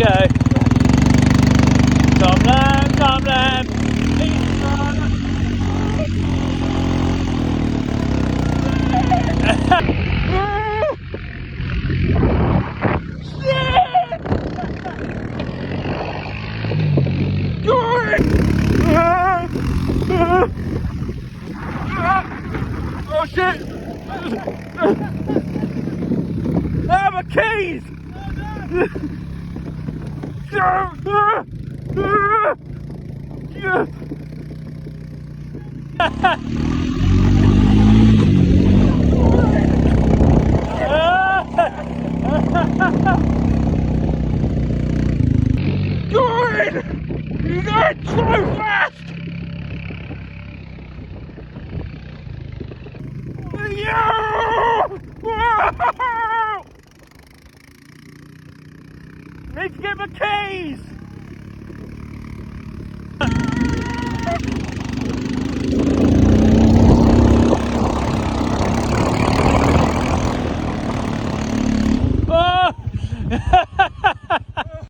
go. Tom Lamb. Oh shit! Ah, my keys! Colin! You're going so fast! Need to get my keys! Oh!